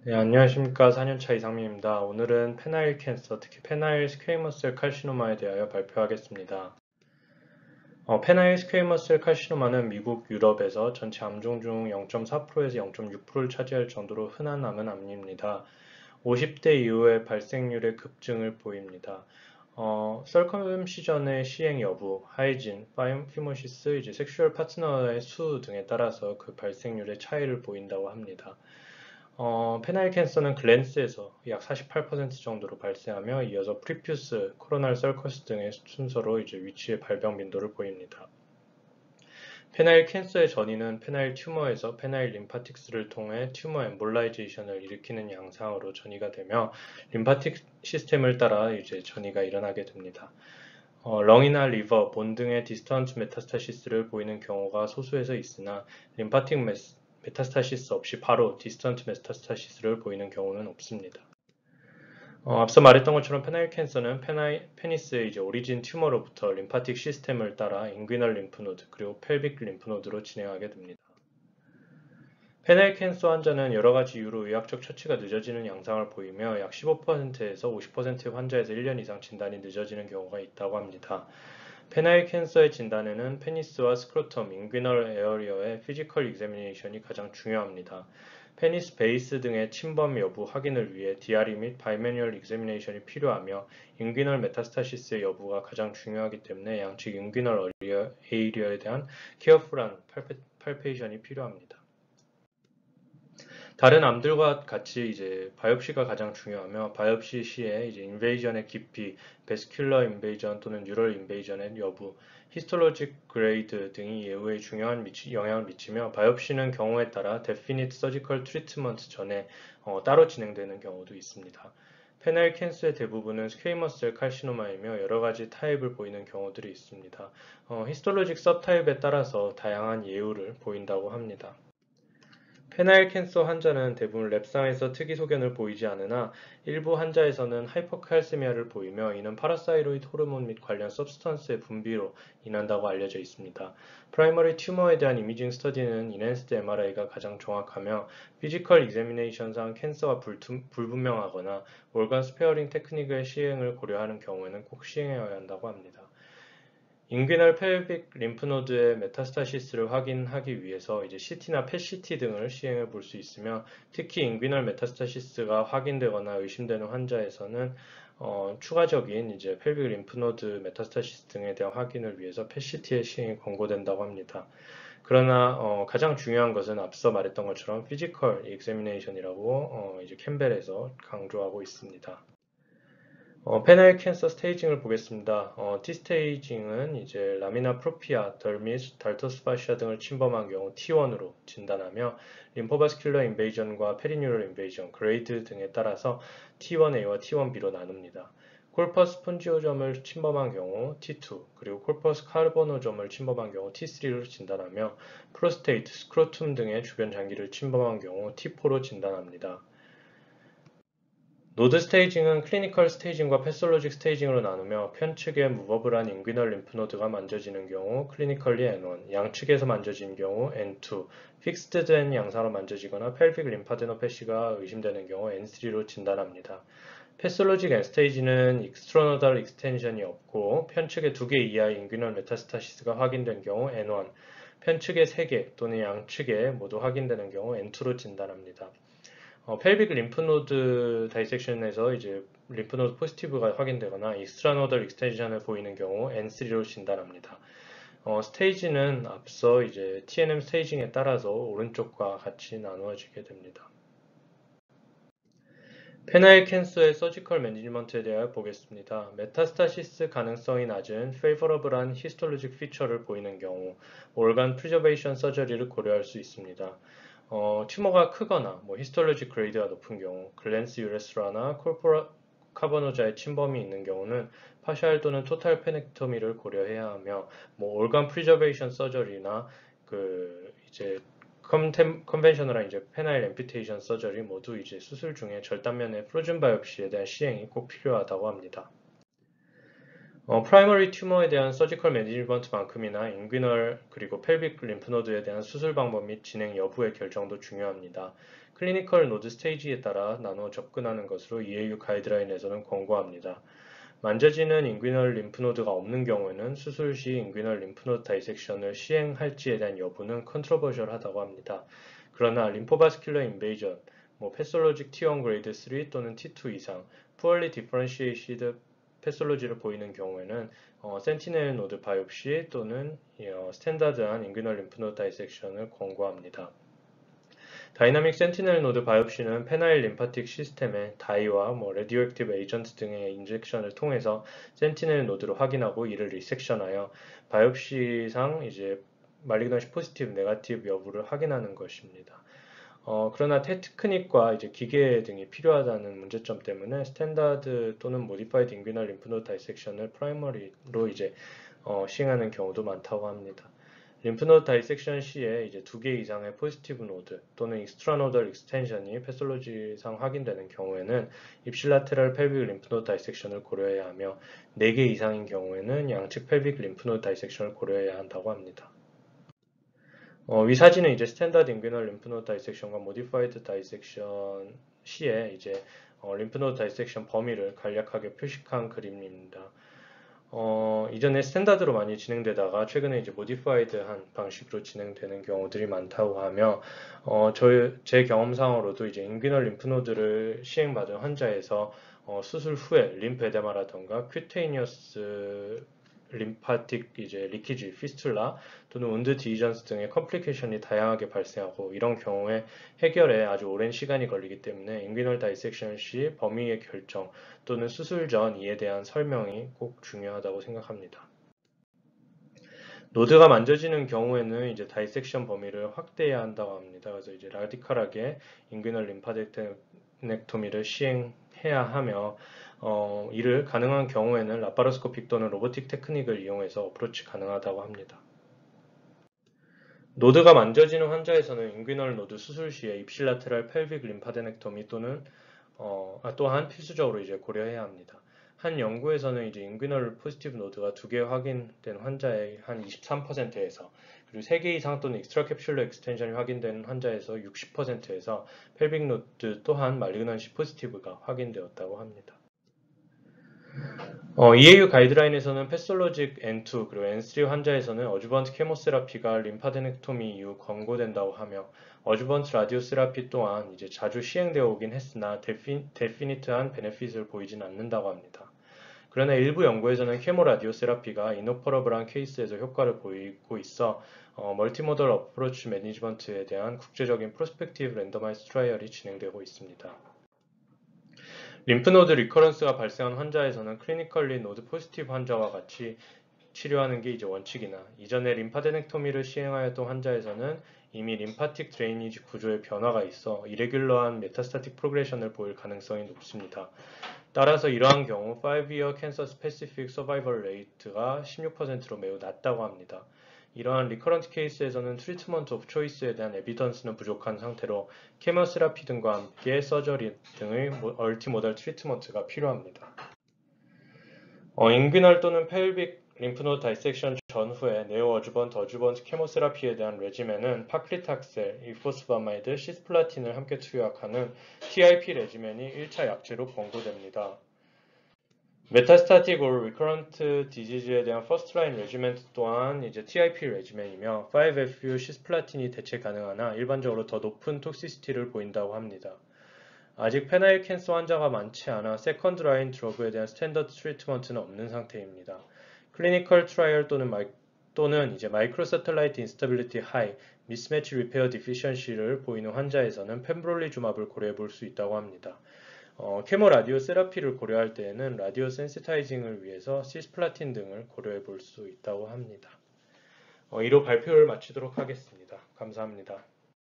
네, 안녕하십니까. 4년차 이상민입니다. 오늘은 페나일 캔서, 특히 페나일 스퀘이머스 셀 칼시노마에 대하여 발표하겠습니다. 페나일 스퀘이머스 셀 칼시노마는 미국, 유럽에서 전체 암종 중 0.4%에서 0.6%를 차지할 정도로 흔한 암은 아닙니다. 50대 이후에 발생률의 급증을 보입니다. 설컴시전의 시행 여부, 하이진, 파이모시스, 섹슈얼 파트너의 수 등에 따라서 그 발생률의 차이를 보인다고 합니다. 페나일 캔서는 글랜스에서 약 48% 정도로 발생하며 이어서 프리퓨스, 코로날 썰커스 등의 순서로 위치의 발병 빈도를 보입니다. 페나일 캔서의 전이는 페나일 튜머에서 페나일 림파틱스를 통해 튜머 엠볼라이제이션을 일으키는 양상으로 전이가 되며 림파틱 시스템을 따라 전이가 일어나게 됩니다. 렁이나 리버, 본 등의 디스턴트 메타스타시스를 보이는 경우가 소수에서 있으나 림파틱 메타스타시스 없이 바로 디스턴트 메타스타시스를 보이는 경우는 없습니다. 앞서 말했던 것처럼 페나일 캔서는 페니스의 오리진 튜머로부터 림파틱 시스템을 따라 인귀널 림프노드 그리고 펠빅 림프노드로 진행하게 됩니다. 페나일 캔서 환자는 여러 가지 이유로 의학적 처치가 늦어지는 양상을 보이며 약 15%에서 50%의 환자에서 1년 이상 진단이 늦어지는 경우가 있다고 합니다. 페나일 캔서의 진단에는 페니스와 스크로텀, 인귀널 에어리어의 피지컬 익자미네이션이 가장 중요합니다. 페니스 베이스 등의 침범 여부 확인을 위해 DRE 및 바이매뉴얼 익자미네이션이 필요하며 인귀널 메타스타시스의 여부가 가장 중요하기 때문에 양측 인귀널 에이리어에 대한 케어풀한 팔페이션이 필요합니다. 다른 암들과 같이 바이옵시가 가장 중요하며 바이옵시 시에 인베이전의 깊이, 베스큘러 인베이전 또는 뉴럴 인베이전의 여부, 히스톨로직 그레이드 등이 예후에 중요한 영향을 미치며 바이옵시는 경우에 따라 데피니트 서지컬 트리트먼트 전에 따로 진행되는 경우도 있습니다. 페나일 캔서의 대부분은 스퀘이머스 셀 칼시노마이며 여러 가지 타입을 보이는 경우들이 있습니다. 히스톨로직 서타입에 따라서 다양한 예후를 보인다고 합니다. 페나일 캔서 환자는 대부분 랩상에서 특이 소견을 보이지 않으나 일부 환자에서는 하이퍼칼세미아를 보이며 이는 파라사이로이드 호르몬 및 관련 서브스턴스의 분비로 인한다고 알려져 있습니다. 프라이머리 튜머에 대한 이미징 스터디는 인핸스드 MRI가 가장 정확하며 피지컬 익자미네이션상 캔서가 불분명하거나 올간 스페어링 테크닉의 시행을 고려하는 경우에는 꼭 시행해야 한다고 합니다. 인귀널 펠빅 림프노드의 메타스타시스를 확인하기 위해서 CT나 펫CT 등을 시행해 볼 수 있으며 특히 인귀널 메타스타시스가 확인되거나 의심되는 환자에서는 추가적인 펠빅 림프노드 메타스타시스 등에 대한 확인을 위해서 펫CT의 시행이 권고된다고 합니다. 그러나 가장 중요한 것은 앞서 말했던 것처럼 피지컬 익자미네이션이라고 캠벨에서 강조하고 있습니다. 페나일 캔서 스테이징을 보겠습니다. T 스테이징은 라미나 프로피아, 덜미스, 달토스파시아 등을 침범한 경우 T1으로 진단하며 림포바스큘러 인베이전과 페리뉴럴 인베이전, 그레이드 등에 따라서 T1A와 T1B로 나눕니다. 콜퍼스 폰지오점을 침범한 경우 T2, 그리고 콜퍼스 카르보노점을 침범한 경우 T3로 진단하며 프로스테이트, 스크로툼 등의 주변 장기를 침범한 경우 T4로 진단합니다. 노드 스테이징은 클리니컬 스테이징과 패솔로직 스테이징으로 나누며 편측에 무버블한 인귀널 림프노드가 만져지는 경우 클리니컬리 N1, 양측에서 만져진 경우 N2, 픽스드된 양상으로 만져지거나 펠빅 림파데노패시가 의심되는 경우 N3로 진단합니다. 패솔로직 N스테이지는 익스트로노달 익스텐션이 없고 편측에 2개 이하의 인귀널 메타스타시스가 확인된 경우 N1, 편측에 3개 또는 양측에 모두 확인되는 경우 N2로 진단합니다. 펠빅 림프노드 다이섹션에서 림프노드 포지티브가 확인되거나 익스트라노덜 익스텐션을 보이는 경우 N3로 진단합니다. 스테이지는 앞서 TNM 스테이징에 따라서 오른쪽과 같이 나누어지게 됩니다. 페나일 캔서의 서지컬 매니지먼트에 대하여 보겠습니다. 메타스타시스 가능성이 낮은 페이버러블한 히스톨로직 피처를 보이는 경우 올간 프리저베이션 서저리를 고려할 수 있습니다. 튜머가 크거나 히스톨로직 그레이드가 높은 경우 글랜스 유레스라나 콜포라 카보노자의 침범이 있는 경우는 파샬 또는 토탈 페넥토미를 고려해야 하며 올간 프리저베이션 서저리나 컨벤셔널한 페나일 앰퓨테이션 서저리 모두 수술 중에 절단면의 프로즌 바이옵시에 대한 시행이 꼭 필요하다고 합니다. 프라이머리 튜머에 대한 서지컬 매니지먼트만큼이나 인귀널 그리고 펠빅 림프노드에 대한 수술 방법 및 진행 여부의 결정도 중요합니다. 클리니컬 노드 스테이지에 따라 나눠 접근하는 것으로 EAU 가이드라인에서는 권고합니다. 만져지는 인귀널 림프노드가 없는 경우에는 수술 시 인귀널 림프노드 다이섹션을 시행할지에 대한 여부는 컨트로버셜하다고 합니다. 그러나 림포바스큘러 인베이전, 패솔로직 T1 그레이드 3 또는 T2 이상, poorly differentiated 패솔로지를 보이는 경우에는 센티넬 노드 바이옵시 또는 스탠다드한 인귀널 림프노드 다이섹션을 권고합니다. 다이나믹 센티넬 노드 바이옵시는 페나일 림파틱 시스템의 다이와 레디오액티브 에이전트 등의 인젝션을 통해서 센티넬 노드를 확인하고 이를 리섹션하여 바이옵시상 말리그넌시 포지티브, 네거티브 여부를 확인하는 것입니다. 그러나 테크닉과 기계 등이 필요하다는 문제점 때문에 스탠다드 또는 모디파이드 인귀널 림프노드 다이섹션을 프라이머리로 시행하는 경우도 많다고 합니다. 림프노드 다이섹션 시에 2개 이상의 포지티브 노드 또는 익스트라노덜 익스텐션이 패솔로지상 확인되는 경우에는 입실라테럴 펠빅 림프노드 다이섹션을 고려해야 하며 4개 이상인 경우에는 양측 펠빅 림프노드 다이섹션을 고려해야 한다고 합니다. 위 사진은 스탠다드 인귀널 림프노드 다이섹션과 모디파이드 다이섹션 시에 림프노드 다이섹션 범위를 간략하게 표식한 그림입니다. 이전에 스탠다드로 많이 진행되다가 최근에 모디파이드한 방식으로 진행되는 경우들이 많다고 하며 제 경험상으로도 인귀널 림프노드를 시행받은 환자에서 수술 후에 림프 에데마라던가 큐테이니어스 림파틱 리키지, 피스툴라 또는 운드 디전스 등의 컴플리케이션이 다양하게 발생하고 이런 경우에 해결에 아주 오랜 시간이 걸리기 때문에 인귀널 다이섹션 시 범위의 결정 또는 수술 전 이에 대한 설명이 꼭 중요하다고 생각합니다. 노드가 만져지는 경우에는 다이섹션 범위를 확대해야 한다고 합니다. 그래서 라디컬하게 인귀널 림파덱토미를 시행해야 하며 이를 가능한 경우에는 라파로스코픽 또는 로보틱 테크닉을 이용해서 어프로치 가능하다고 합니다. 노드가 만져지는 환자에서는 인귀널 노드 수술 시에 입실라테랄 펠빅 림파데넥토미 또는 또한 필수적으로 고려해야 합니다. 한 연구에서는 인귀널 포지티브 노드가 2개 확인된 환자의 한 23%에서 그리고 3개 이상 또는 익스트라캡슐러 익스텐션이 확인된 환자에서 60%에서 펠빅 노드 또한 말리그넌시 포지티브가 확인되었다고 합니다. EAU 가이드라인에서는 패솔로직 N2 그리고 N3 환자에서는 어주번트 케모세라피가 림파데넥토미 이후 권고된다고 하며 어주번트 라디오세라피 또한 자주 시행되어 오긴 했으나 데피니트한 베네핏을 보이진 않는다고 합니다. 그러나 일부 연구에서는 케모 라디오세라피가 이노퍼러블한 케이스에서 효과를 보이고 있어 멀티모덜 어프로치 매니지먼트에 대한 국제적인 프로스펙티브 랜더마이즈 트라이얼이 진행되고 있습니다. 림프노드 리커런스가 발생한 환자에서는 클리니컬리 노드 포지티브 환자와 같이 치료하는 게 원칙이나 이전에 림파데넥토미를 시행하였던 환자에서는 이미 림파틱 드레이니지 구조의 변화가 있어 이레귤러한 메타스타틱 프로그레션을 보일 가능성이 높습니다. 따라서 이러한 경우 5-year cancer specific survival rate가 16%로 매우 낮다고 합니다. 이러한 리커런트 케이스에서는 트리트먼트 오브 초이스에 대한 에비던스는 부족한 상태로 케모세라피 등과 함께 서저리 등의 멀티모달 트리트먼트가 필요합니다. 인귀널 또는 펠빅 림프노드 다이섹션 전후에 네오어주번트 케모세라피에 대한 레지멘은 파클리탁셀, 이포스바마이드, 시스플라틴을 함께 투여하는 TIP 레지멘이 1차 약제로 권고됩니다. 메타스타틱 or recurrent disease에 대한 퍼스트라인 레지멘트 또한 TIP 레지멘이며 5FU 시스플라틴이 대체 가능하나 일반적으로 더 높은 톡시시티를 보인다고 합니다. 아직 페나일 캔서 환자가 많지 않아 세컨드 라인 드러그에 대한 스탠더드 트리트먼트는 없는 상태입니다. 클리니컬 트라이얼 또는 마이크로 세틀라이트 인스타빌리티 하이, 미스매치 리페어 디피션시를 보이는 환자에서는 펜브롤리주맙을 고려해 볼 수 있다고 합니다. 케모 라디오 세라피를 고려할 때에는 라디오 센시타이징을 위해서 시스플라틴 등을 고려해 볼 수 있다고 합니다. 이로 발표를 마치도록 하겠습니다. 감사합니다.